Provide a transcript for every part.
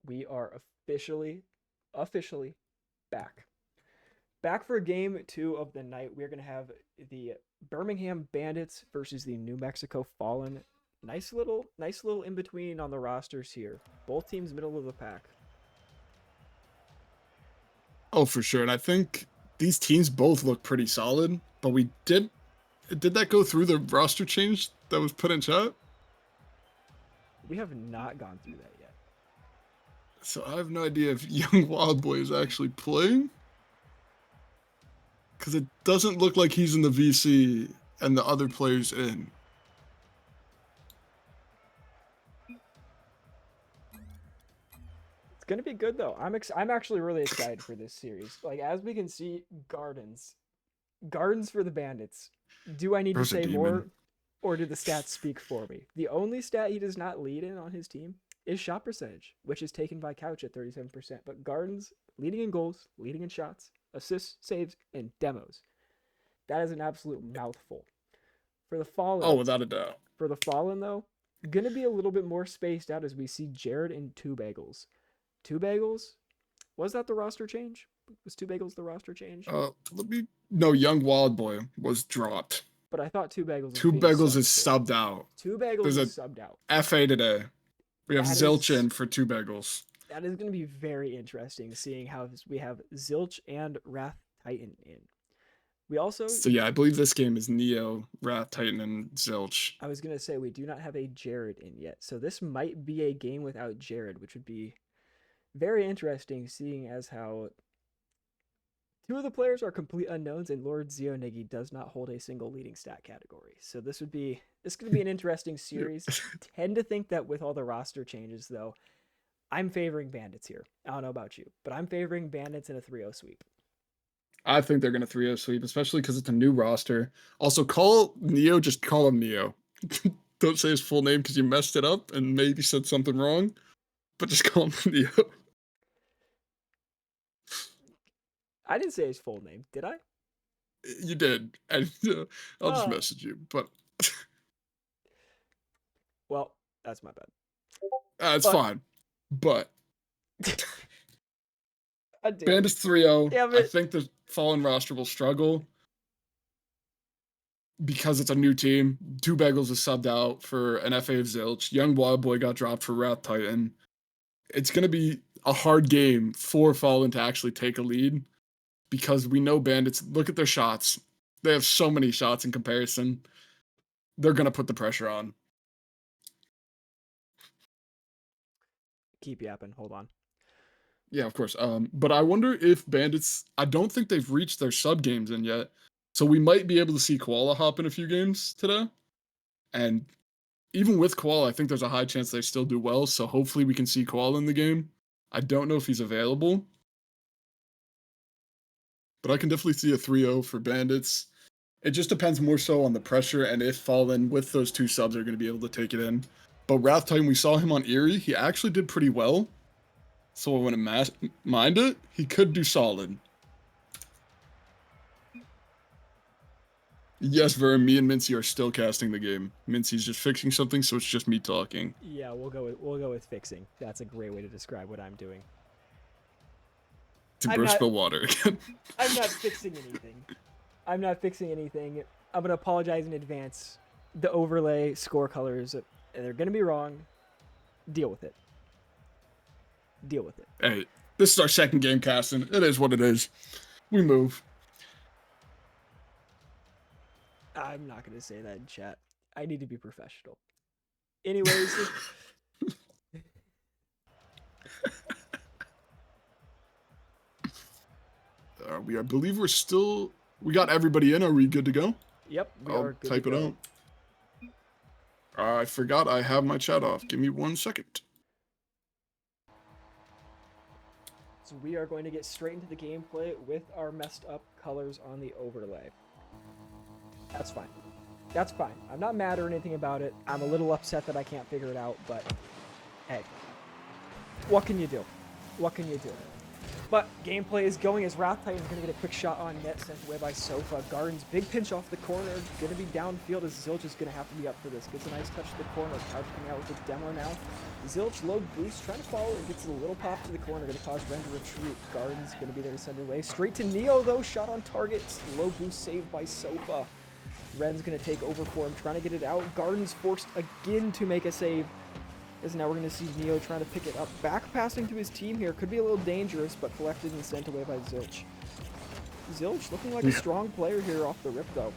We are officially back. Back for game two of the night. We're gonna have the Birmingham Bandits versus the New Mexico Fallen. Nice little in between on the rosters here. Both teams middle of the pack. Oh, for sure. And I think these teams both look pretty solid, but we did that go through the roster change that was put in chat? We have not gone through that yet. So I have no idea if Young Wild Boy is actually playing. Because it doesn't look like he's in the VC and the other players in. It's gonna be good though. I'm actually really excited for this series. Like as we can see, Gardens for the Bandits. Do I need to Bro's a say demon. more, or do the stats speak for me? The only stat he does not lead in on his team is shot percentage, which is taken by Couch at 37%. But Gardens leading in goals, leading in shots, assists, saves, and demos. That is an absolute mouthful. For the Fallen, Oh, without a doubt. though, gonna be a little bit more spaced out as we see Jared and Two Bagels. Two Bagels, was that the roster change? Was Two Bagels the roster change? No, Young Wild Boy was dropped. But I thought Two Bagels was Two being Bagels subbed is for. subbed out. Two Bagels There's is a subbed out. FA today. We have That Zilch is- in for Two Bagels. That is going to be very interesting, seeing how we have Zilch and Wrath Titan in. We also, So yeah, I believe this game is Neo, Wrath Titan, and Zilch. I was going to say, we do not have a Jared in yet. So this might be a game without Jared, which would be very interesting, seeing as how two of the players are complete unknowns, and Lord Zionigi does not hold a single leading stat category. So this could be an interesting series. Tend to think that with all the roster changes, though, I'm favoring Bandits here. I don't know about you, but I'm favoring Bandits in a 3-0 sweep. I think they're going to 3-0 sweep, especially because it's a new roster. Also, just call him Neo. Don't say his full name because you messed it up and maybe said something wrong, but just call him Neo. I didn't say his full name, did I? You did. And I'll just Oh. message you, but Well, that's my bad. it's But- fine. But I did. Bandits 3-0. Damn I it. think the Fallen roster will struggle because it's a new team. Two Bagels is subbed out for an FA of Zilch. Young Wild Boy got dropped for Wrath Titan. It's going to be a hard game for Fallen to actually take a lead because we know Bandits, look at their shots. They have so many shots in comparison. They're going to put the pressure on. Keep yapping. Hold on. Yeah, of course. But I wonder if Bandits, I don't think they've reached their sub games in yet. So we might be able to see Koala hop in a few games today. And even with Koala, I think there's a high chance they still do well. So hopefully we can see Koala in the game. I don't know if he's available. But I can definitely see a 3-0 for Bandits. It just depends more so on the pressure and if Fallen with those two subs are going to be able to take it in. But Wrath Titan, we saw him on Erie. He actually did pretty well. So I wouldn't mind it. He could do solid. Yes, Vern, me and Mincy are still casting the game. Mincy's just fixing something, so it's just me talking. Yeah, we'll go with fixing. That's a great way to describe what I'm doing. To I'm burst not- spill water again. I'm not fixing anything. I'm going to apologize in advance. The overlay score colors, they're going to be wrong. Deal with it. Hey, this is our second game casting. It is what it is. We move. I'm not going to say that in chat. I need to be professional. Anyways, I believe we got everybody in. Are we good to go? yep, we I'll are good type to it go. out. I forgot I have my chat off. Give me 1 second. So we are going to get straight into the gameplay with our messed up colors on the overlay. That's fine. I'm not mad or anything about it. I'm a little upset that I can't figure it out, but hey, what can you do? But gameplay is going as Wrath Titan's going to get a quick shot on net, sent away by Sofa. Gardens, big pinch off the corner, going to be downfield as Zilch is going to have to be up for this. Gets a nice touch to the corner, Couch coming out with a demo now. Zilch, low boost, trying to follow and gets a little pop to the corner, going to cause Ren to retreat. Gardens going to be there to send it away. Straight to Neo though, shot on target, low boost saved by Sofa. Ren's going to take over for him, trying to get it out. Gardens forced again to make a save. As now we're going to see Neo trying to pick it up. Back passing to his team here. Could be a little dangerous, but collected and sent away by Zilch. Zilch looking like a strong player here off the rip, though.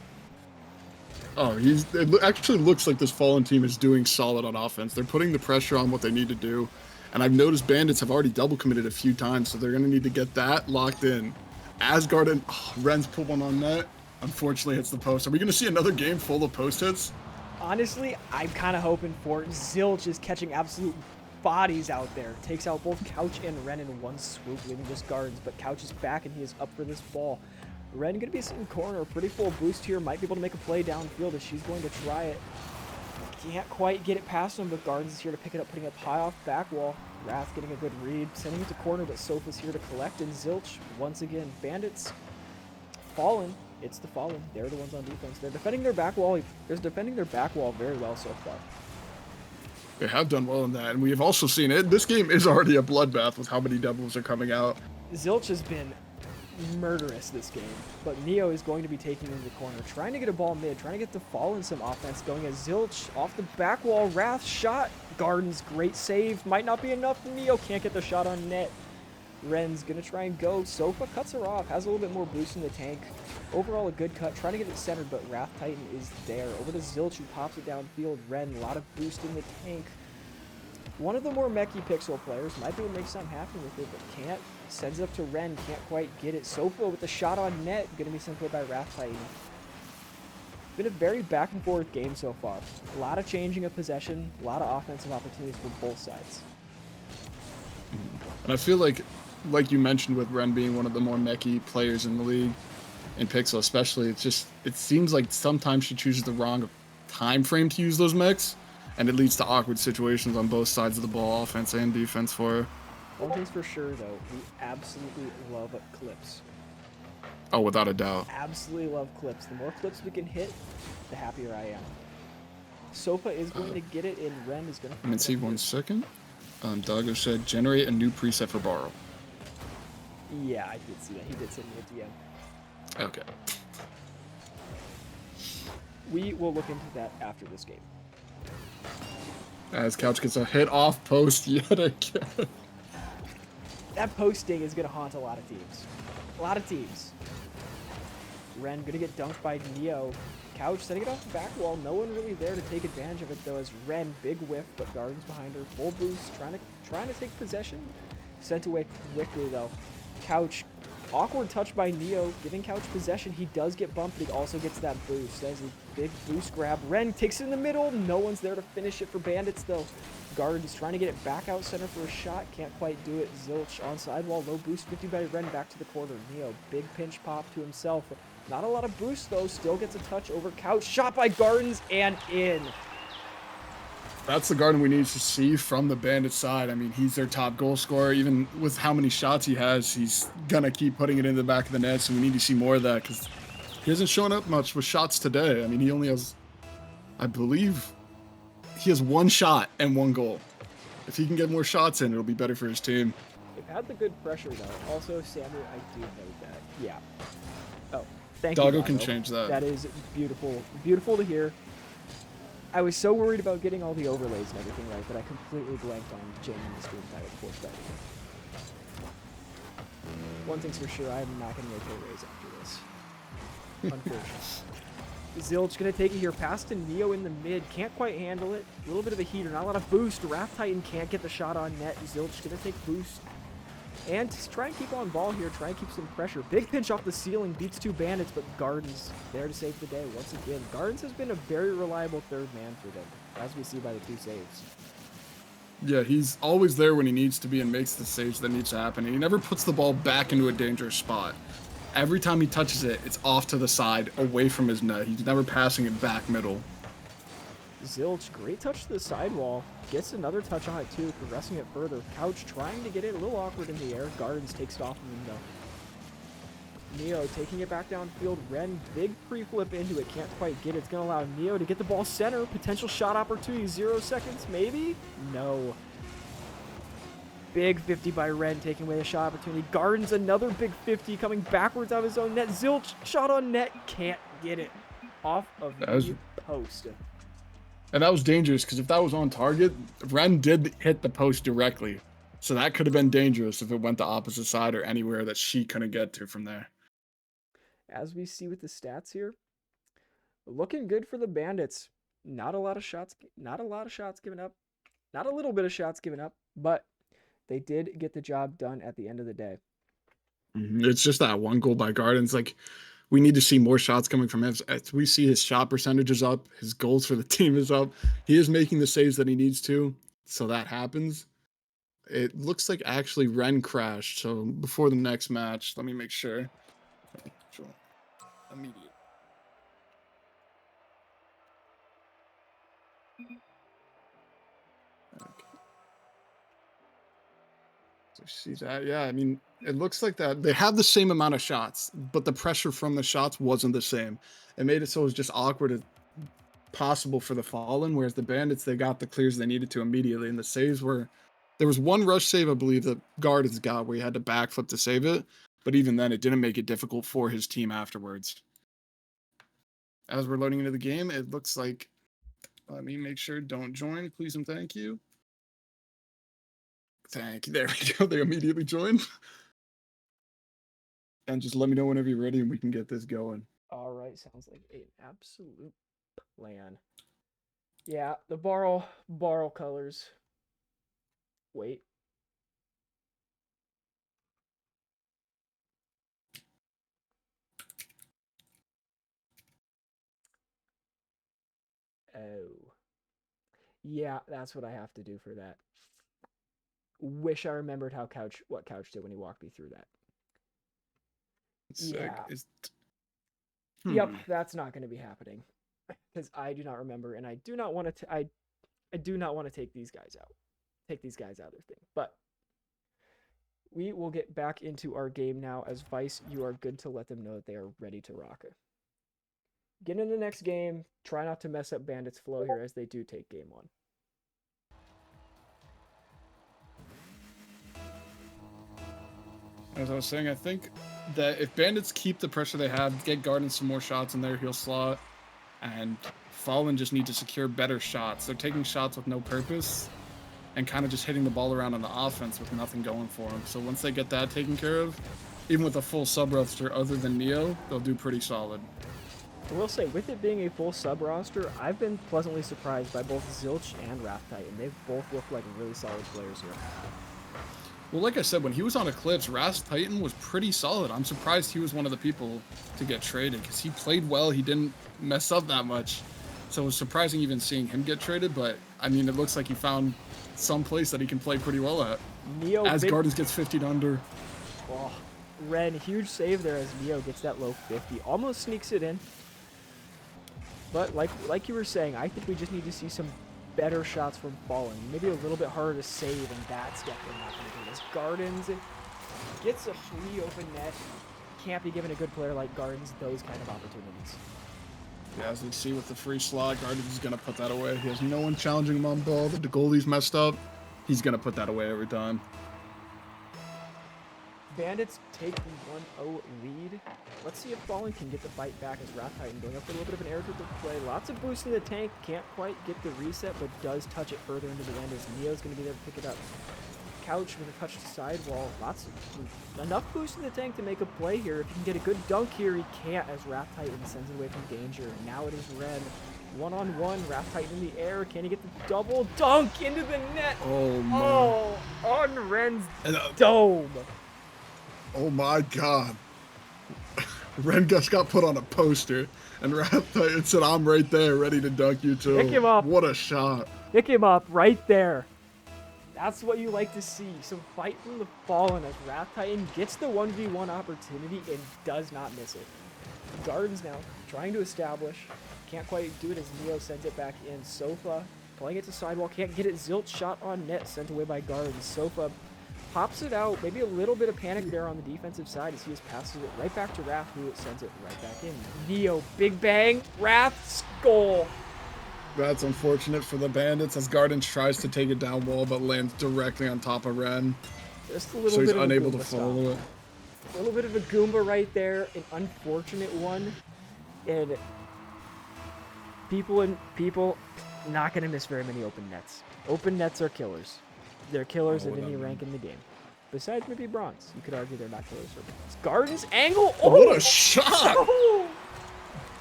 Oh, it actually looks like this Fallen team is doing solid on offense. They're putting the pressure on what they need to do. And I've noticed Bandits have already double committed a few times, so they're going to need to get that locked in. Asgard and Ren's put one on net. Unfortunately, hits the post. Are we going to see another game full of post hits? Honestly, I'm kind of hoping for it. Zilch is catching absolute bodies out there. Takes out both Couch and Ren in one swoop, leaving just Gardens. But Couch is back and he is up for this ball. Ren going to be sitting corner. Pretty full boost here. Might be able to make a play downfield as she's going to try it. Can't quite get it past him, but Gardens is here to pick it up, putting it high off back wall. Wrath getting a good read, sending it to corner, but Sofa's here to collect. And Zilch, once again, Bandits Fallen. It's the Fallen. They're the ones on defense. They're defending their back wall. They're defending their back wall very well so far. They have done well in that, and we have also seen it. This game is already a bloodbath with how many doubles are coming out. Zilch has been murderous this game, but Neo is going to be taking into the corner, trying to get a ball mid, trying to get the Fallen some offense going as Zilch off the back wall. Wrath shot. Gardens, great save. Might not be enough. Neo can't get the shot on net. Ren's gonna try and go. Sofa cuts her off, has a little bit more boost in the tank. Overall, a good cut, trying to get it centered, but Wrath Titan is there. Over to Zilch, who pops it downfield. Ren, a lot of boost in the tank. One of the more mechy pixel players might be able to make something happen with it, but can't. Sends it up to Ren, can't quite get it. Sofa with the shot on net, gonna be sent away by Wrath Titan. Been a very back and forth game so far. A lot of changing of possession, a lot of offensive opportunities for both sides. And I feel like you mentioned with Ren being one of the more mechy players in the league, in Pixel especially, it seems like sometimes she chooses the wrong time frame to use those mechs, and it leads to awkward situations on both sides of the ball, offense and defense for her. One thing's for sure, though, we absolutely love clips. Oh, without a doubt. Absolutely love clips. The more clips we can hit, the happier I am. Sofa is going to get it, and Ren is going to... Let me see 1 second. Doggo said, generate a new preset for borrow. Yeah, I did see that. He did send me a DM. Okay. We will look into that after this game. As Couch gets a hit off post yet again. That posting is going to haunt a lot of teams. A lot of teams. Ren going to get dunked by Neo. Couch setting it off the back wall. No one really there to take advantage of it, though, as Ren, big whiff, but Gardens behind her. Full boost, trying to take possession. Sent away quickly, though. Couch, awkward touch by Neo, giving Couch possession. He does get bumped, but he also gets that boost. That is a big boost grab. Ren takes it in the middle. No one's there to finish it for Bandits, though. Gardens trying to get it back out center for a shot. Can't quite do it. Zilch on sidewall. Low boost 50 by Ren back to the corner. Neo, big pinch pop to himself. Not a lot of boost, though. Still gets a touch over Couch. Shot by Gardens and in. That's the Garden we need to see from the Bandit side. I mean, he's their top goal scorer. Even with how many shots he has, he's going to keep putting it in the back of the net, so we need to see more of that because he hasn't shown up much with shots today. I mean, he only has, I believe, he has 1 shot and 1 goal. If he can get more shots in, it'll be better for his team. They've had the good pressure, though. Also, Samuel, I do note that. Yeah. Oh, thank Doggo you, can change that. That is beautiful. Beautiful to hear. I was so worried about getting all the overlays and everything right that I completely blanked on changing the screen title before starting. One thing's for sure, I'm not going to make a raise after this. Unfortunately. Zilch going to take it here. Pass to Neo in the mid. Can't quite handle it. A little bit of a heater. Not a lot of boost. Wrath Titan can't get the shot on net. Zilch going to take boost. And just try and keep on ball here. Try and keep some pressure. Big pinch off the ceiling. Beats 2 Bandits, but Gardens there to save the day once again. Gardens has been a very reliable third man for them, as we see by the 2 saves. Yeah, he's always there when he needs to be and makes the saves that needs to happen. And he never puts the ball back into a dangerous spot. Every time he touches it, it's off to the side, away from his net. He's never passing it back middle. Zilch, great touch to the sidewall. Gets another touch on it too, progressing it further. Couch trying to get it a little awkward in the air. Gardens takes it off of him though. Neo taking it back downfield. Ren, big pre-flip into it. Can't quite get it. It's going to allow Neo to get the ball center. Potential shot opportunity. 0 seconds, maybe? No. Big 50 by Ren, taking away the shot opportunity. Gardens, another big 50 coming backwards out of his own net. Zilch, shot on net. Can't get it off of the post. And that was dangerous because if that was on target, Ren did hit the post directly. So that could have been dangerous if it went the opposite side or anywhere that she couldn't get to from there. As we see with the stats here, looking good for the Bandits. Not a lot of shots given up. Not a little bit of shots given up, but they did get the job done at the end of the day. It's just that one goal by Gardens. Like, we need to see more shots coming from him. As we see his shot percentage is up, his goals for the team is up. He is making the saves that he needs to, so that happens. It looks like actually Ren crashed. So before the next match, let me make sure. Immediate. Okay. So see that? Yeah, I mean, it looks like that they have the same amount of shots, but the pressure from the shots wasn't the same. It made it so it was just awkward as possible for the Fallen, whereas the Bandits, they got the clears they needed to immediately, and the saves were... There was one rush save, I believe, that Gardens got where he had to backflip to save it, but even then, it didn't make it difficult for his team afterwards. As we're loading into the game, it looks like... Let me make sure, don't join, please and thank you. Thank you, there we go, they immediately joined. And just let me know whenever you're ready and we can get this going. All right, sounds like an absolute plan. Yeah, the borrow colors. Wait. Oh. Yeah, that's what I have to do for that. Wish I remembered what Couch did when he walked me through that. Sick. Yeah. Yep, that's not going to be happening because I do not remember, and I do not want to. I do not want to take these guys out. Take these guys out of their thing. But we will get back into our game now. As Vice, you are good to let them know that they are ready to rock it. Get in the next game. Try not to mess up Bandits' flow here as they do take game 1. As I was saying, I think that if Bandits keep the pressure they have, get Gardens some more shots in their heel slot, and Fallen just need to secure better shots. They're taking shots with no purpose and kind of just hitting the ball around on the offense with nothing going for them. So once they get that taken care of, even with a full sub roster other than Neo, they'll do pretty solid. I will say, with it being a full sub roster, I've been pleasantly surprised by both Zilch and Wrath Titan. They've both looked like really solid players here. Well, like I said, when he was on Eclipse, Wrath Titan was pretty solid. I'm surprised he was one of the people to get traded because he played well. He didn't mess up that much. So it was surprising even seeing him get traded. But, I mean, it looks like he found some place that he can play pretty well at. Neo as Gardens gets 50'd under. Oh, Ren, huge save there as Neo gets that low 50. Almost sneaks it in. But like you were saying, I think we just need to see some better shots from Fallen. Maybe a little bit harder to save, and that's definitely not going to do this. Gardens gets a free open net. Can't be given a good player like Gardens those kind of opportunities. Yeah, as we see with the free slot, Gardens is going to put that away. He has no one challenging him on ball. The goalie's messed up. He's going to put that away every time. Bandits take the 1-0 lead. Let's see if Fallen can get the fight back as Wrath Titan going up for a little bit of an air to play. Lots of boost in the tank. Can't quite get the reset, but does touch it further into the end as Neo's going to be there to pick it up. Couch with a touch to sidewall. Enough boost in the tank to make a play here. If he can get a good dunk here, he can't as Wrath Titan sends it away from danger. Now it is Ren. One-on-one, Wrath Titan in the air. Can he get the double dunk into the net? Oh, man. Oh, on Ren's dome. Oh my god. Ren just got put on a poster, and Wrath Titan said, I'm right there, ready to dunk you too. Pick him up. What a shot. Pick him up right there. That's what you like to see. Some fight from the Fallen as Wrath Titan gets the 1v1 opportunity and does not miss it. Gardens now trying to establish. Can't quite do it as Neo sends it back in. Sofa playing it to sidewall. Can't get it. Zilch shot on net. Sent away by Gardens. Sofa pops it out. Maybe a little bit of panic there on the defensive side as he just passes it right back to Wrath, who sends it right back in. Neo, big bang. Wrath's goal. That's unfortunate for the Bandits as Gardens tries to take it down wall but lands directly on top of Ren. Just a little So he's bit of unable a to Goomba follow stop. it. A little bit of a Goomba right there. An unfortunate one. And people not going to miss very many open nets. Open nets are killers. They're killers at any rank in the game. Besides maybe bronze. You could argue they're not killers for bronze. Gardens angle. Oh! What a shot! Oh!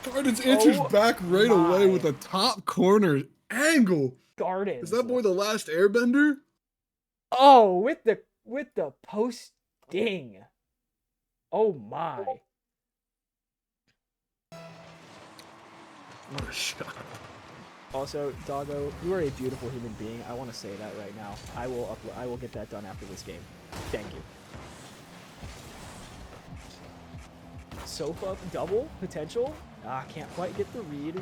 Gardens answers back right away with a top corner angle. Gardens. Is that boy the last airbender? Oh, with the post ding. Oh my. What a shot. Also, Doggo, you are a beautiful human being. I want to say that right now. I will get that done after this game. Thank you. Sofa double potential. Can't quite get the read.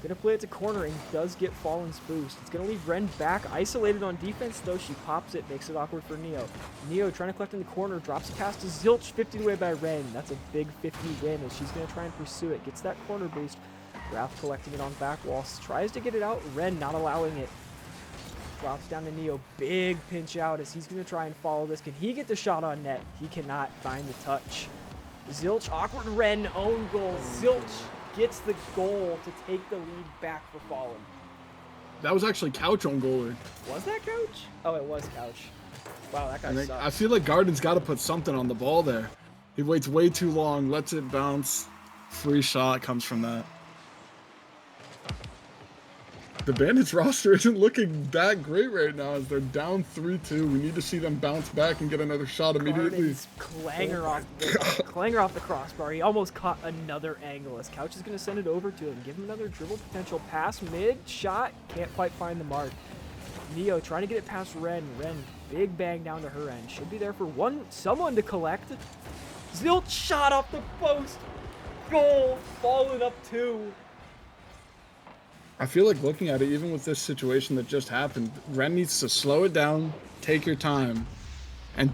Gonna play it to cornering. Does get Fallen's boost. It's gonna leave Ren back. Isolated on defense, though. She pops it. Makes it awkward for Neo. Neo trying to collect in the corner. Drops a pass to Zilch. 50 away by Ren. That's a big 50 win as she's gonna try and pursue it. Gets that corner boost. Wrath collecting it on back wall. Tries to get it out. Ren not allowing it. Drops down to Neo. Big pinch out as he's gonna try and follow this. Can he get the shot on net? He cannot find the touch. Zilch, awkward Ren, own goal. Zilch gets the goal to take the lead back for Fallen. That was actually Couch on goaler. Was that Couch? Oh, it was Couch. Wow, that guy sucks. I feel like Gardens got to put something on the ball there. He waits way too long, lets it bounce. Free shot comes from that. The Bandits roster isn't looking that great right now as they're down 3-2. We need to see them bounce back and get another shot immediately. Clanger off the crossbar. He almost caught another angle as Couch is going to send it over to him. Give him another dribble potential pass. Mid shot. Can't quite find the mark. Neo trying to get it past Ren. Ren, big bang down to her end. Should be there for someone to collect. Zilch shot off the post. Goal. Fallen up 2. I feel like looking at it, even with this situation that just happened, Ren needs to slow it down, take your time, and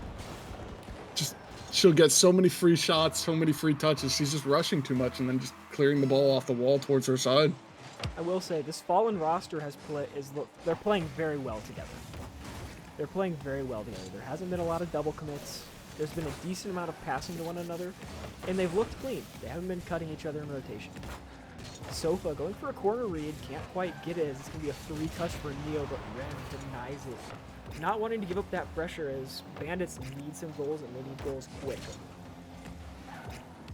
just she'll get so many free shots, so many free touches. She's just rushing too much and then just clearing the ball off the wall towards her side. I will say this Fallen roster they're playing very well together. They're playing very well together. There hasn't been a lot of double commits. There's been a decent amount of passing to one another, and they've looked clean. They haven't been cutting each other in rotation. Sofa going for a corner read, can't quite get it. It's going to be a 3-touch for Neo, but Ren denies it. Not wanting to give up that pressure as Bandits need some goals, and they need goals quick.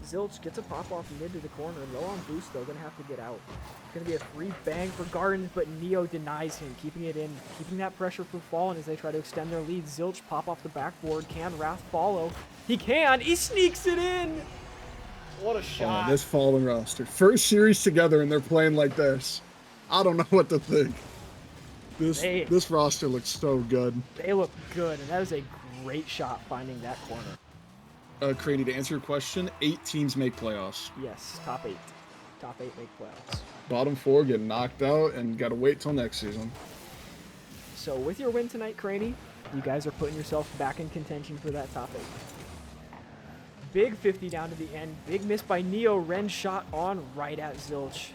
Zilch gets a pop off mid to the corner. Low on boost, though, going to have to get out. It's going to be a free bang for Gardens, but Neo denies him, keeping it in, keeping that pressure for Fallen as they try to extend their lead. Zilch pop off the backboard. Can Wrath follow? He can! He sneaks it in! What a shot. Oh, this Fallen roster. First series together and they're playing like this. I don't know what to think. This roster looks so good. They look good, and that is a great shot finding that corner. Craney, to answer your question, 8 teams make playoffs. Yes, top 8. Top 8 make playoffs. Bottom 4 get knocked out and got to wait till next season. So with your win tonight, Craney, you guys are putting yourself back in contention for that top 8. Big 50 down to the end. Big miss by Neo. Ren shot on right at Zilch.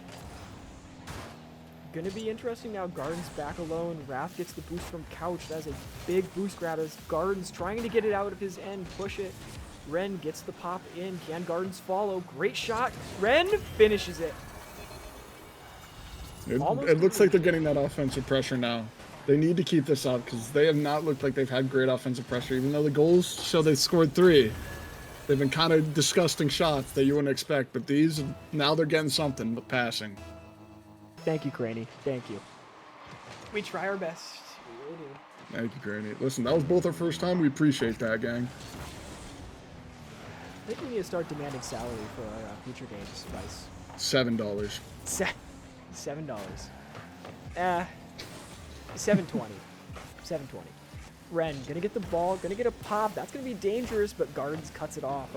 Gonna be interesting now. Gardens back alone. Wrath gets the boost from Couch. That's a big boost grab as Gardens trying to get it out of his end. Push it. Ren gets the pop in. Can Gardens follow? Great shot. Ren finishes it. It looks like they're getting that offensive pressure now. They need to keep this up because they have not looked like they've had great offensive pressure, even though the goals show they scored 3. They've been kind of disgusting shots that you wouldn't expect, but these, now they're getting something with passing. Thank you, Craney. Thank you. We try our best. We really do. Thank you, Craney. Listen, that was both our first time. We appreciate that, gang. I think we need to start demanding salary for our future games, Vice. $7. $7. $7.20. $7.20. Ren gonna get the ball, gonna get a pop. That's gonna be dangerous, but Gardens cuts it off.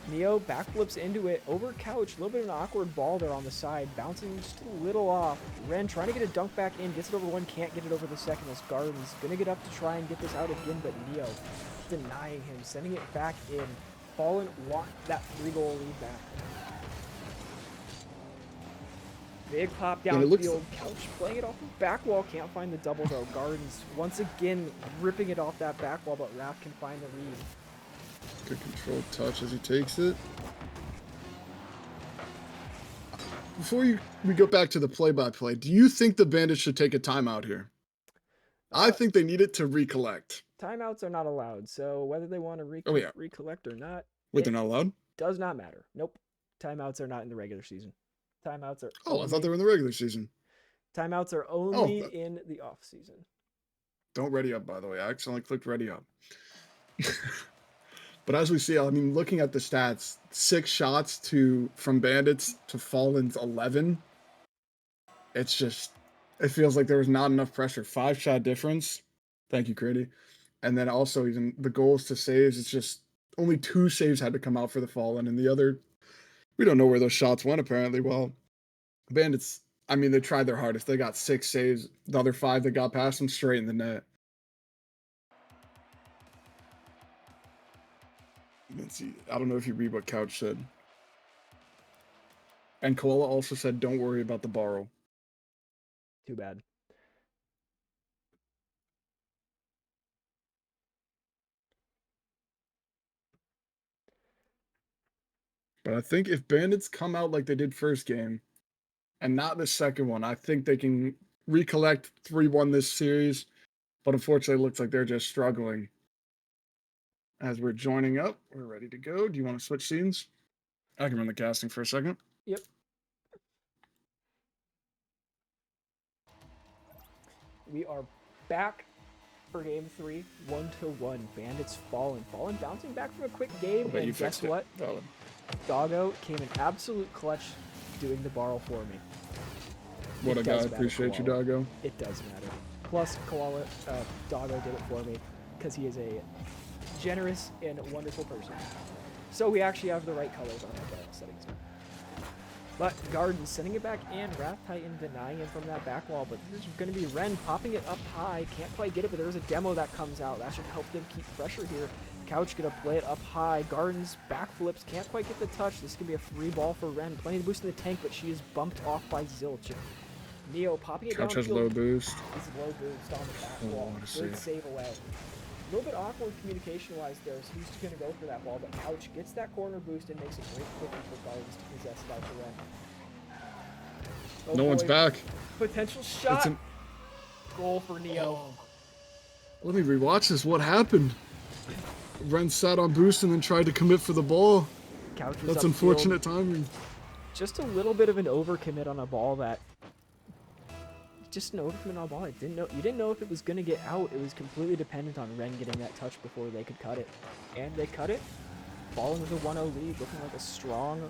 Neo backflips into it over Couch. A little bit of an awkward ball there on the side, bouncing just a little off. Ren trying to get a dunk back in, gets it over one, can't get it over the second as Garden's going to get up to try and get this out again, but Neo denying him, sending it back in. Fallen want that 3-goal lead back. Big pop downfield. Couch playing it off the back wall. Can't find the double though. Gardens once again ripping it off that back wall, but Raph can find the lead. Good controlled touch as he takes it. Before we go back to the play-by-play, do you think the Bandits should take a timeout here? I think they need it to recollect. Timeouts are not allowed, so whether they want to recollect or not. Wait, they're not allowed? Does not matter. Nope. Timeouts are not in the regular season. Timeouts are. Oh, I thought they were in the regular season. Timeouts are only in the off season. Don't ready up, by the way. I accidentally clicked ready up. But as we see, I mean, looking at the stats, 6 shots from Bandits to Fallen's 11. It's just, it feels like there was not enough pressure. 5-shot difference. Thank you, Critty. And then also even the goals to saves, it's just only 2 saves had to come out for the Fallen, and the other, we don't know where those shots went apparently. Well, Bandits, I mean, they tried their hardest. They got 6 saves. The other 5 that got past them straight in the net. Let's see. I don't know if you read what Couch said. And Koala also said, don't worry about the borrow. Too bad. But I think if Bandits come out like they did first game, and not the second one, I think they can recollect 3-1 this series. But unfortunately, it looks like they're just struggling. As we're joining up, we're ready to go. Do you want to switch scenes? I can run the casting for a second. Yep. We are back for game 3, 1-1. Bandits Fallen. Fallen bouncing back from a quick game. And guess what? Valid. Doggo came in absolute clutch doing the borrow for me. What a guy. Appreciate you, Doggo. It does matter. Plus, Doggo did it for me because he is a generous and wonderful person. So we actually have the right colors on our settings. But Garden sending it back in. Wrath Titan denying him from that back wall. But this is going to be Ren popping it up high. Can't quite get it, but there's a demo that comes out. That should help them keep pressure here. Couch gonna play it up high. Garden's backflips. Can't quite get the touch. This is going to be a free ball for Ren. Plenty of boost in the tank, but she is bumped off by Zilch. Neo popping it down. Couch has low boost. This is low boost on the back wall. Good save away. A little bit awkward communication-wise there, so he's going to go for that ball, but Couch gets that corner boost and makes a great quickie for Gardens to possess it out to Ren. No one's back. Potential shot. Goal for Neo. Oh. Let me rewatch this. What happened? Ren sat on boost and then tried to commit for the ball. Couch was That's upfield. unfortunate timing. Just a little bit of an overcommit on a ball that... Just an overcommit on a ball. You didn't know if it was going to get out. It was completely dependent on Ren getting that touch before they could cut it. And they cut it. Falling with a 1-0 lead, looking like a strong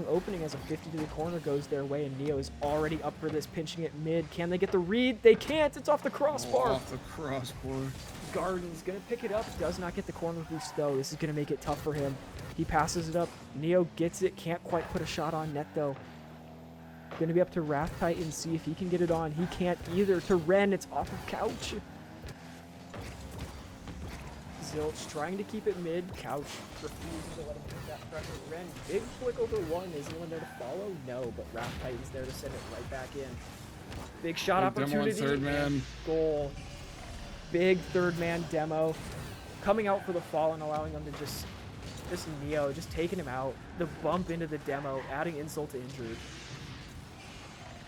opening as a 50 to the corner goes their way, and Neo is already up for this, pinching it mid. Can they get the read? They can't. It's off the crossbar. Off the crossbar. Garden's going to pick it up. Does not get the corner boost, though. This is going to make it tough for him. He passes it up. Neo gets it. Can't quite put a shot on net, though. Going to be up to Wrath Titan, see if he can get it on. He can't either. To Ren, it's off of Couch. Zilch trying to keep it mid. Couch refuses to let him take that pressure. Ren, big flick over one. Is anyone there to follow? No, but Wrath Titan's there to send it right back in. Big shot opportunity. Third man. Goal. Big third man demo. Coming out for the Fallen, allowing them to just Neo, just taking him out. The bump into the demo, adding insult to injury.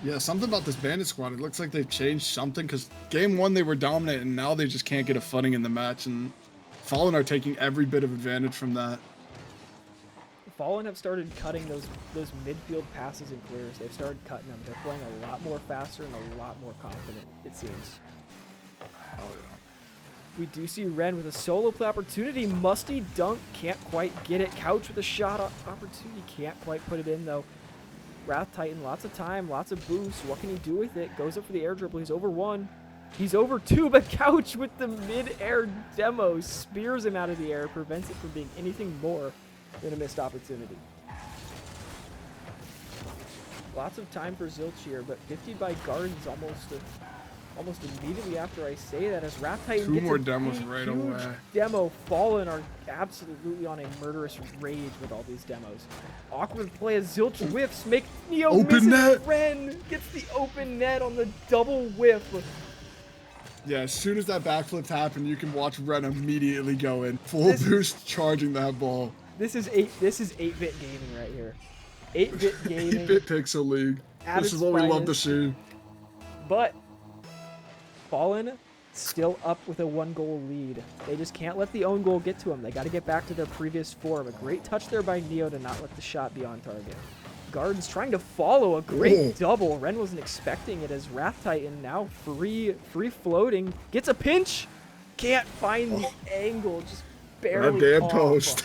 Yeah, something about this Bandit squad. It looks like they've changed something because game 1 they were dominant and now they just can't get a footing in the match. And Fallen are taking every bit of advantage from that. Fallen have started cutting those midfield passes and clears. They've started cutting them. They're playing a lot more faster and a lot more confident, it seems. Oh, yeah. We do see Ren with a solo play opportunity. Musty dunk, can't quite get it. Couch with a shot opportunity, can't quite put it in though. Wrath Titan, lots of time, lots of boost. What can he do with it? Goes up for the air dribble. He's over 1. He's over 2, but Couch with the mid-air demo spears him out of the air, prevents it from being anything more. Then a missed opportunity. Lots of time for Zilch here, but 50 by Gardens almost immediately after I say that, as Wrath Titan Two gets more a demos big, right huge away. demo. Fallen are absolutely on a murderous rage with all these demos. Awkward play as Zilch whiffs, make Neo Open misses. net. Ren gets the open net on the double whiff. Yeah, as soon as that backflip happened, you can watch Ren immediately go in full boost, charging that ball. This is 8-bit gaming right here. 8-bit gaming. 8-bit Pixel League. This is what we love to see. But Fallen still up with a 1-goal lead. They just can't let the own goal get to them. They got to get back to their previous form. A great touch there by Neo to not let the shot be on target. Gardens trying to follow a great double. Ren wasn't expecting it as Wrath Titan now free floating. Gets a pinch. Can't find the angle. Just barely That damn off. post.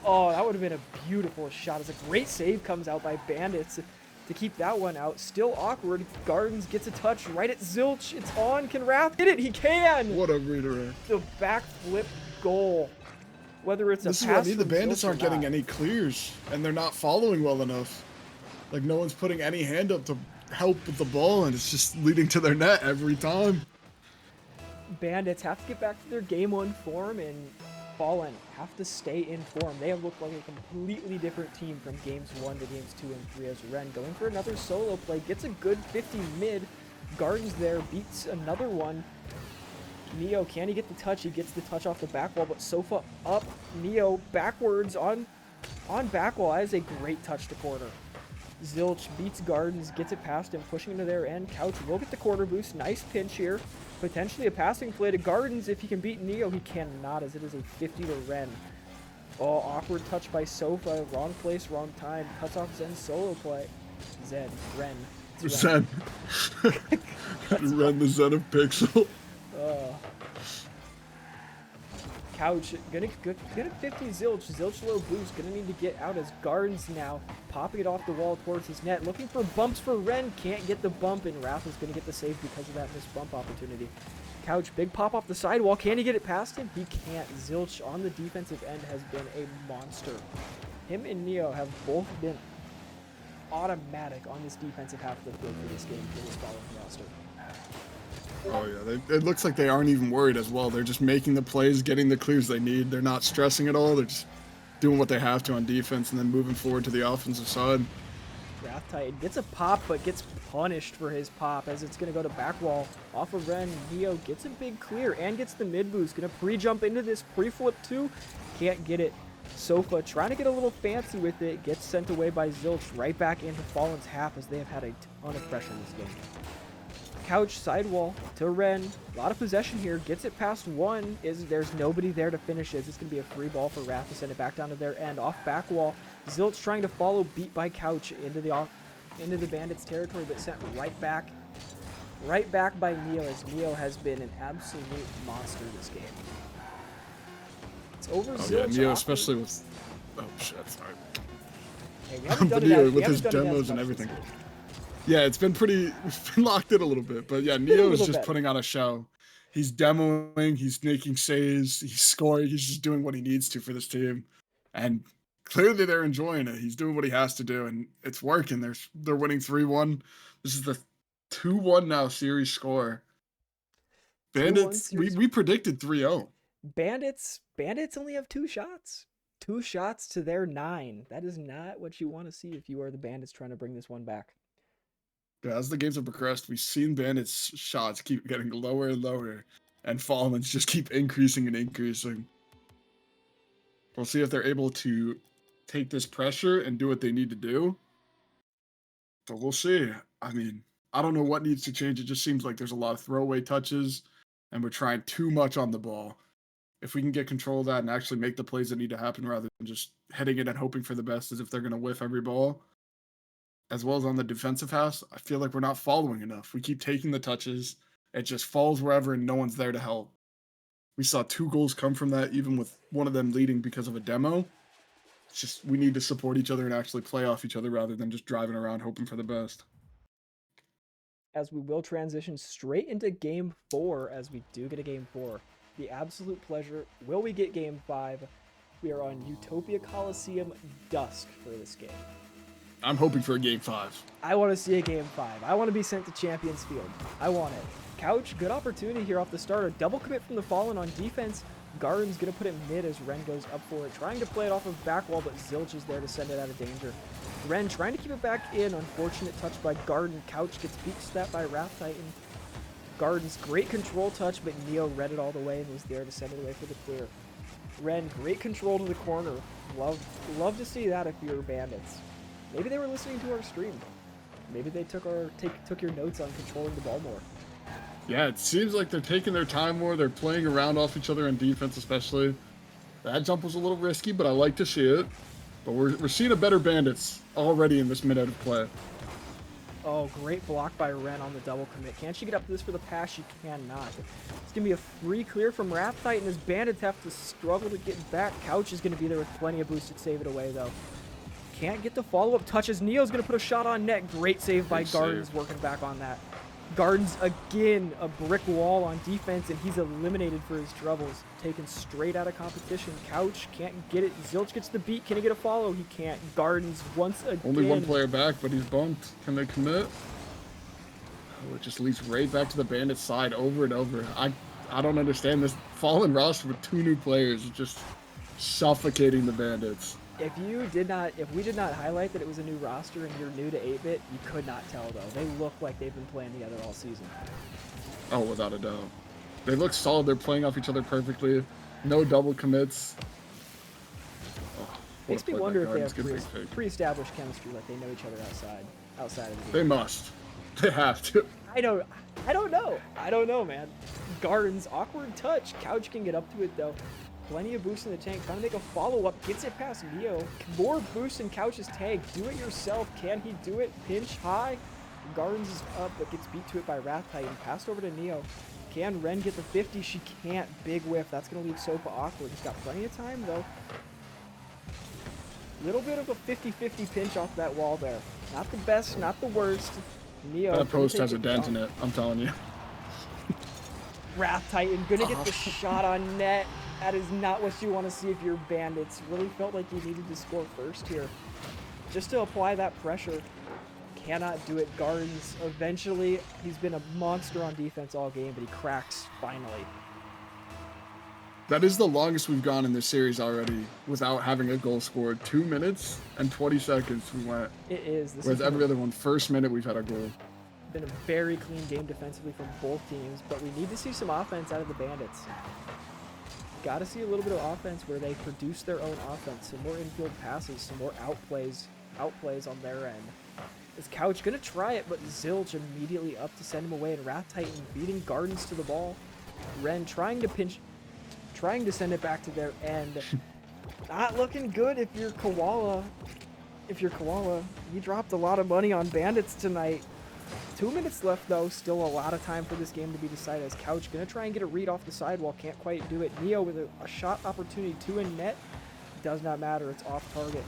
Oh, that would have been a beautiful shot as a great save comes out by Bandits to keep that one out. Still awkward. Gardens gets a touch right at Zilch. It's on. Can Wrath hit it? He can. What a redirect. The backflip goal. Whether it's a This is pass what I mean. The from Bandits Zilch or aren't getting not. any clears, and they're not following well enough. Like, no one's putting any hand up to help with the ball, and it's just leading to their net every time. Bandits have to get back to their game 1 form, and Fallen have to stay in form. They have looked like a completely different team from games 1 to games 2 and 3 as Ren going for another solo play. Gets a good 50 mid. Gardens there, beats another one. Neo, can he get the touch? He gets the touch off the back wall, but Sofa up. Neo backwards on back wall. That is a great touch to corner. Zilch beats Gardens, gets it past him, pushing into their end. Couch will get the corner boost. Nice pinch here. Potentially a passing play to Gardens. If he can beat Neo, he cannot, as it is a 50 to Ren. Oh, awkward touch by Sofa. Wrong place, wrong time. Cuts off Zen's solo play. Ren. Zen. Ren, the Zen of Pixel. Couch gonna 50 Zilch. Zilch low boost. Gonna need to get out as Gardens now popping it off the wall towards his net. Looking for bumps for Ren. Can't get the bump, and Wrath is gonna get the save because of that missed bump opportunity. Couch, big pop off the sidewall. Can he get it past him? He can't. Zilch on the defensive end has been a monster. Him and Neo have both been automatic on this defensive half of the field for this game for this Fallen roster. Oh yeah, it looks like they aren't even worried as well. They're just making the plays, getting the clears they need. They're not stressing at all. They're just doing what they have to on defense and then moving forward to the offensive side. Wrath Titan gets a pop, but gets punished for his pop as it's going to go to back wall. Off of Ren, Neo gets a big clear and gets the mid boost. Going to pre-jump into this pre-flip too. Can't get it. Sofa trying to get a little fancy with it. Gets sent away by Zilch right back into Fallen's half as they have had a ton of pressure in this game. Couch sidewall to Ren. A lot of possession here. Gets it past one. There's nobody there to finish it. It's going to be a free ball for Wrath to send it back down to their end. Off back wall. Zilch trying to follow, beat by Couch into the Bandits territory, but sent right back by Neo, as Neo has been an absolute monster this game. It's over Zilch. Yeah, Neo, especially with... Oh shit, sorry. Hey, we haven't done Neo it with his demos and everything. Yeah, it's been locked in a little bit, but yeah, Neo is just putting on a show. He's demoing, he's making saves, he's scoring, he's just doing what he needs to for this team. And clearly they're enjoying it. He's doing what he has to do, and it's working. They're winning 3-1. This is the 2-1 now series score. Bandits, we predicted 3-0. Bandits only have 2 shots. 2 shots to their 9. That is not what you want to see if you are the Bandits trying to bring this one back. Yeah, as the games have progressed, we've seen Bandits' shots keep getting lower and lower, and Fallen's just keep increasing and increasing. We'll see if they're able to take this pressure and do what they need to do. So we'll see. I mean, I don't know what needs to change. It just seems like there's a lot of throwaway touches, and we're trying too much on the ball. If we can get control of that and actually make the plays that need to happen rather than just hitting it and hoping for the best as if they're going to whiff every ball, as well as on the defensive house, I feel like we're not following enough. We keep taking the touches. It just falls wherever and no one's there to help. We saw 2 goals come from that, even with one of them leading because of a demo. It's just we need to support each other and actually play off each other rather than just driving around hoping for the best. As we will transition straight into Game 4, as we do get a Game 4. The absolute pleasure. Will we get Game 5? We are on Utopia Coliseum Dusk for this game. I'm hoping for a game 5. I want to see a game 5. I want to be sent to Champions Field. I want it. Couch, good opportunity here off the start. A double commit from the Fallen on defense. Garden's going to put it mid as Ren goes up for it. Trying to play it off of back wall, but Zilch is there to send it out of danger. Ren trying to keep it back in. Unfortunate touch by Garden. Couch gets peek stepped by Wrath Titan. Garden's great control touch, but Neo read it all the way and was there to send it away for the clear. Ren, great control to the corner. Love to see that if you're Bandits. Maybe they were listening to our stream. Maybe they took your notes on controlling the ball more. Yeah, it seems like they're taking their time more. They're playing around off each other on defense, especially. That jump was a little risky, but I like to see it. But we're seeing a better Bandits already in this minute of play. Oh, great block by Ren on the double commit. Can she get up to this for the pass? She cannot. It's going to be a free clear from Wrath Titan as Bandits have to struggle to get back. Couch is going to be there with plenty of boost to save it away, though. Can't get the follow-up touches. Neo's going to put a shot on net. Great save by Gardens, working back on that. Gardens, again, a brick wall on defense, and he's eliminated for his troubles. Taken straight out of competition. Couch can't get it. Zilch gets the beat. Can he get a follow? He can't. Gardens once again. Only one player back, but he's bumped. Can they commit? Oh, it just leads right back to the Bandits side over and over. I don't understand this Fallen roster with 2 new players just suffocating the Bandits. If we did not highlight that it was a new roster and you're new to 8-bit, you could not tell, though. They look like they've been playing together all season. Oh, without a doubt. They look solid. They're playing off each other perfectly. No double commits. Oh, makes me wonder if they have pre-established chemistry, like they know each other outside of the game. They must. They have to. I don't know. I don't know, man. Garden's awkward touch. Couch can get up to it, though. Plenty of boost in the tank. Trying to make a follow-up. Gets it past Neo. More boost in Couch's tag. Do it yourself. Can he do it? Pinch high. Gardens is up, but gets beat to it by Wrath Titan. Passed over to Neo. Can Ren get the 50? She can't. Big whiff. That's going to leave Sofa awkward. He's got plenty of time, though. Little bit of a 50-50 pinch off that wall there. Not the best, not the worst. Neo. That post has a dent in it, I'm telling you. Wrath Titan gonna get the shot on net. That is not what you want to see if you're Bandits. Really felt like you needed to score first here. Just to apply that pressure. Cannot do it. Gardens, eventually, he's been a monster on defense all game, but he cracks finally. That is the longest we've gone in this series already without having a goal scored. 2 minutes and 20 seconds we went. It is. Whereas every other one, first minute we've had a goal. Been a very clean game defensively from both teams, but we need to see some offense out of the Bandits. Got to see a little bit of offense where they produce their own offense, some more infield passes, some more outplays on their end. Is Couch gonna try it, but Zilch immediately up to send him away, and Wrath Titan beating Gardens to the ball. Ren trying to send it back to their end. Not looking good if you're Koala. You dropped a lot of money on Bandits tonight. 2 minutes left, though. Still a lot of time for this game to be decided. As Couch gonna try and get a read off the sidewall. Can't quite do it. Neo with a shot opportunity. 2 in net. Does not matter. It's off target.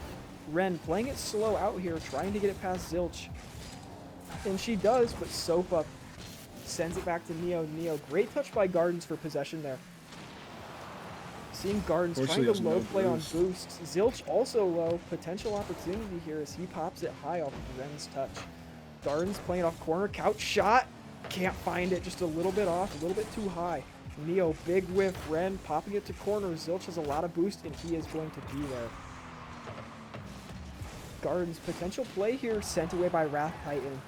Ren playing it slow out here. Trying to get it past Zilch. And she does, but Sofa sends it back to Neo. Neo, great touch by Gardens for possession there. Seeing Gardens trying to low play on boosts. Zilch also low. Potential opportunity here as he pops it high off of Ren's touch. Gardens playing it off corner. Couch shot. Can't find it. Just a little bit off. A little bit too high. Neo, big whiff. Ren popping it to corner. Zilch has a lot of boost, and he is going to be there. Gardens potential play here. Sent away by Wrath Titan.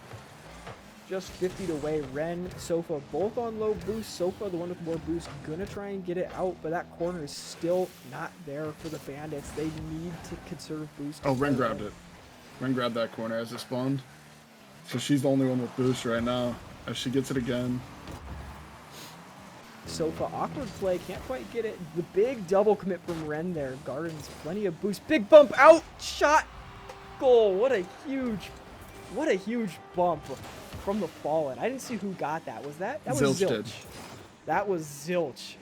Just 50 away. Ren, Sofa, both on low boost. Sofa, the one with more boost, gonna try and get it out, but that corner is still not there for the Bandits. They need to conserve boost. Oh, Ren grabbed it. Ren grabbed that corner as it spawned. So she's the only one with boost right now. As she gets it again. Sofa, awkward play, can't quite get it. The big double commit from Ren there. Gardens, plenty of boost. Big bump out, shot, goal. What a huge bump from the Fallen. I didn't see who got that. Was that was Zilch? Did. That was Zilch.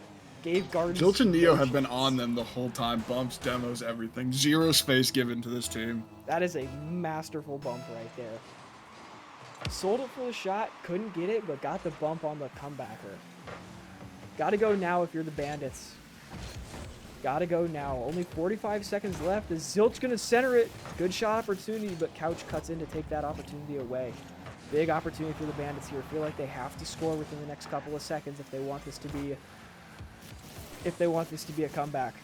Gave Gardens. Zilch and Neo have been on them the whole time. Bumps, demos, everything. Zero space given to this team. That is a masterful bump right there. Sold it for the shot, couldn't get it, but got the bump on the comebacker. Gotta go now if you're the Bandits. Gotta go now. Only 45 seconds left. Is Zilch gonna center it? Good shot opportunity, but Couch cuts in to take that opportunity away. Big opportunity for the Bandits here. Feel like they have to score within the next couple of seconds if they want this to be a comeback.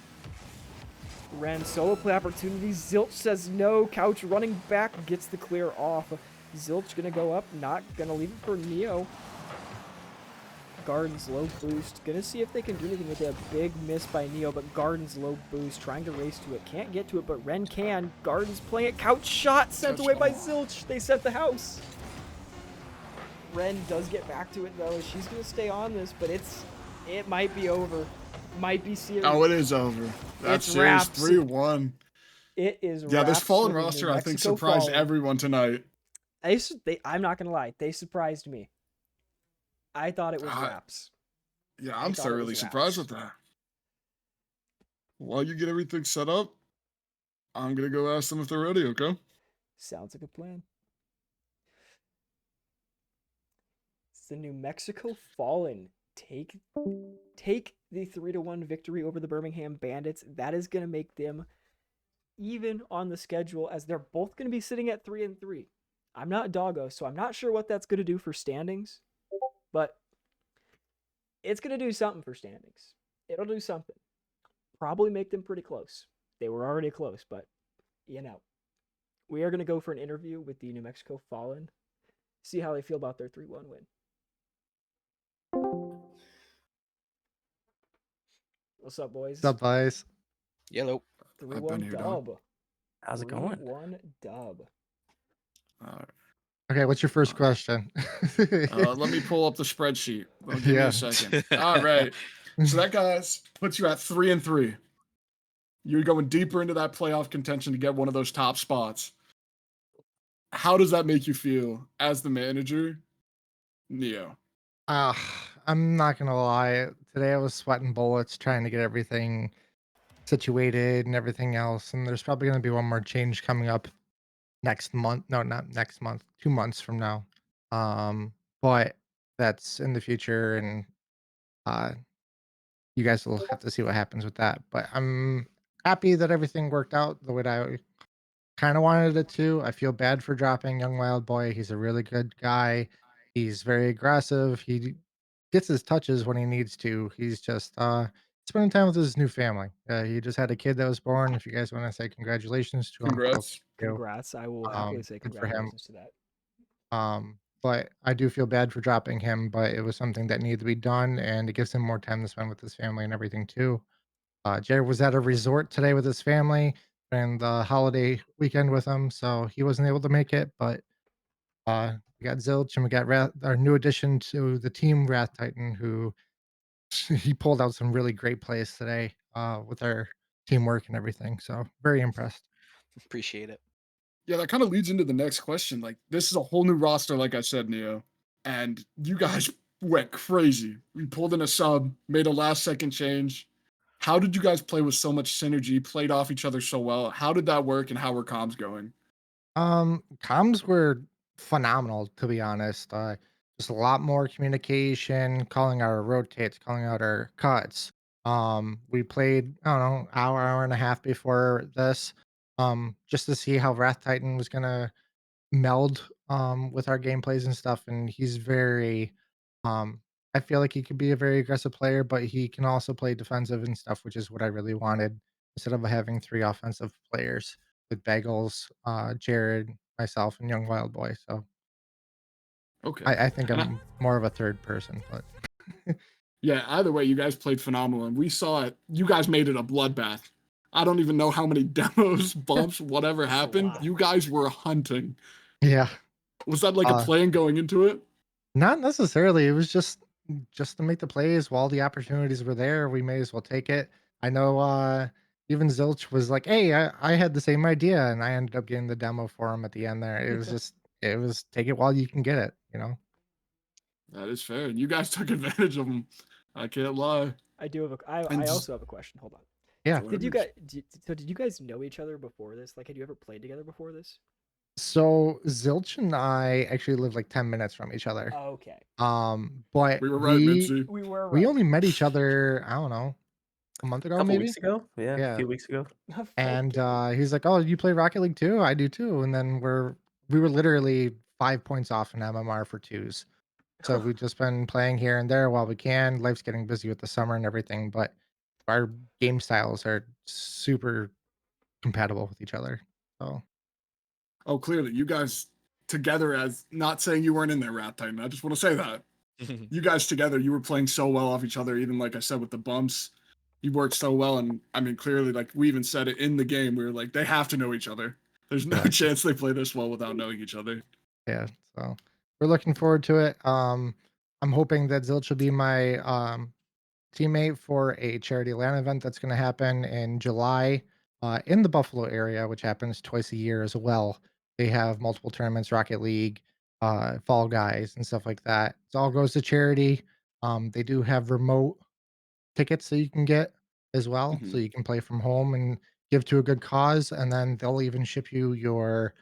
Ren solo play opportunity. Zilch says no. Couch running back gets the clear off. Zilch gonna go up, not gonna leave it for Neo. Garden's low boost. Gonna see if they can do anything with it. A big miss by Neo, but Garden's low boost. Trying to race to it. Can't get to it, but Ren can. Garden's playing it. Couch shot sent away by Zilch. They set the house. Ren does get back to it, though. She's gonna stay on this, but it might be over. Might be serious. Oh, it is over. That's serious. 3-1. It is. Yeah, this fallen roster, I think, surprised everyone tonight. I'm not gonna lie. They surprised me. I thought it was Raps. Yeah, I'm thoroughly surprised with that. While you get everything set up, I'm gonna go ask them if they're ready. Okay. Sounds like a plan. It's the New Mexico Fallen. Take the 3-1 victory over the Birmingham Bandits. That is gonna make them even on the schedule, as they're both gonna be sitting at 3-3. I'm not Doggo, so I'm not sure what that's gonna do for standings. But it's going to do something for standings. It'll do something. Probably make them pretty close. They were already close, but, we are going to go for an interview with the New Mexico Fallen. See how they feel about their 3-1 win. What's up, boys? What's up, boys? Yellow. 3-1 dub. How's it going? 3-1 dub. All right. Okay, what's your first question? Let me pull up the spreadsheet. Give me a second. All right. So that, guys, puts you at 3-3. You're going deeper into that playoff contention to get one of those top spots. How does that make you feel as the manager, Neo? I'm not gonna lie. Today I was sweating bullets trying to get everything situated and everything else, and there's probably gonna be one more change coming up next month. No, not next month. 2 months from now. But that's in the future, and you guys will have to see what happens with that. But I'm happy that everything worked out the way that I kind of wanted it to. I feel bad for dropping Young Wild Boy. He's a really good guy. He's very aggressive. He gets his touches when he needs to. He's just spending time with his new family. He just had a kid that was born. If you guys want to say congratulations to him, Congrats. Congrats. I will happily say congratulations to that. But I do feel bad for dropping him, but it was something that needed to be done, and it gives him more time to spend with his family and everything too. Jared was at a resort today with his family and the holiday weekend with him, so he wasn't able to make it. But we got Zilch and we got our new addition to the team, Wrath Titan, who he pulled out some really great plays today with our teamwork and everything. So very impressed. Appreciate it. Yeah, that kind of leads into the next question. Like, this is a whole new roster, like I said, Neo. And you guys went crazy. We pulled in a sub, made a last-second change. How did you guys play with so much synergy, played off each other so well? How did that work, and how were comms going? Comms were phenomenal, to be honest. Just a lot more communication, calling out our rotates, calling out our cuts. We played, I don't know, hour and a half before this, just to see how Wrath Titan was gonna meld with our gameplays and stuff. And he's very, I feel like he could be a very aggressive player, but he can also play defensive and stuff, which is what I really wanted instead of having 3 offensive players with Bagels, Jared, myself, and Young Wild Boy. So Okay. I think I'm more of a third person, but yeah, either way, you guys played phenomenal, and we saw it. You guys made it a bloodbath. I don't even know how many demos, bumps, whatever happened. You guys were hunting. yeah. Was that like a plan going into it? Not necessarily. It was just to make the plays while the opportunities were there. We may as well take it. I know even Zilch was like, "Hey, I had the same idea," and I ended up getting the demo for him at the end there. It was take it while you can get it, you know. That is fair, and you guys took advantage of them. I can't lie. I do have I also have a question. Hold on. Yeah. Did you guys know each other before this? Like, had you ever played together before this? So Zilch and I actually live like 10 minutes from each other. Okay. But We were right, Mitzi. We were right. We only met each other, I don't know, a month A ago, couple maybe. weeks ago? Yeah, a Yeah. few weeks ago. A fight And game. he's like, "Oh, you play Rocket League too? I do too." And then we were literally 5 points off in MMR for twos. So we've just been playing here and there while we can. Life's getting busy with the summer and everything, but our game styles are super compatible with each other. So Oh, clearly, you guys together, as not saying you weren't in there, Rat Titan. I just want to say that. You guys together, you were playing so well off each other, even like I said with the bumps. You worked so well. And I mean, clearly, like we even said it in the game, we were like, they have to know each other. There's no yeah, chance they play this well without knowing each other. yeah. So we're looking forward to it. I'm hoping that Zilch will be my teammate for a charity LAN event that's going to happen in July in the Buffalo area, which happens twice a year as well. They have multiple tournaments, Rocket League, Fall Guys, and stuff like that. It all goes to charity. They do have remote tickets that you can get as well, so Mhm. you can play from home and give to a good cause. And then they'll even ship you your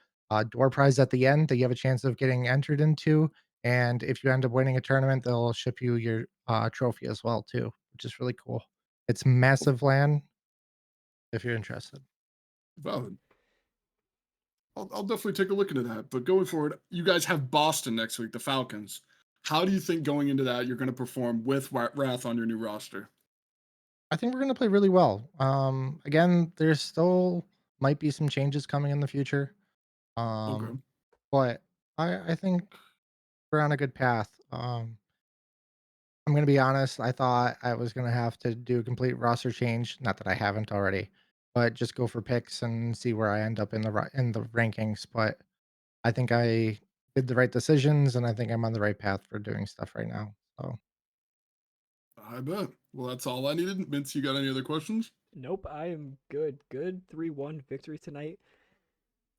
door prize at the end that you have a chance of getting entered into. And if you end up winning a tournament, they'll ship you your trophy as well too, which is really cool. It's massive land if you're interested. Valid. I'll definitely take a look into that. But going forward, you guys have Boston next week, the Falcons. How do you think going into that you're going to perform with Wrath on your new roster? I think we're going to play really well. Again, there's still might be some changes coming in the future. Okay. But I think we're on a good path. I'm gonna be honest, I thought I was gonna have to do a complete roster change, not that I haven't already, but just go for picks and see where I end up in in the rankings. But I think I did the right decisions, and I think I'm on the right path for doing stuff right now. So I bet. Well, that's all I needed. Vince, you got any other questions? Nope, I am good. Good 3-1 victory tonight.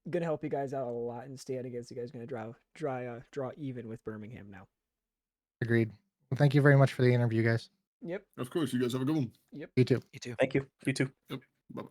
Gonna help you guys out a lot in standings. You guys gonna draw even with Birmingham now. agreed. Well, thank you very much for the interview, guys. Yep. Of course. You guys have a good one. Yep. You too. You too. Thank you. You too. Yep. Bye.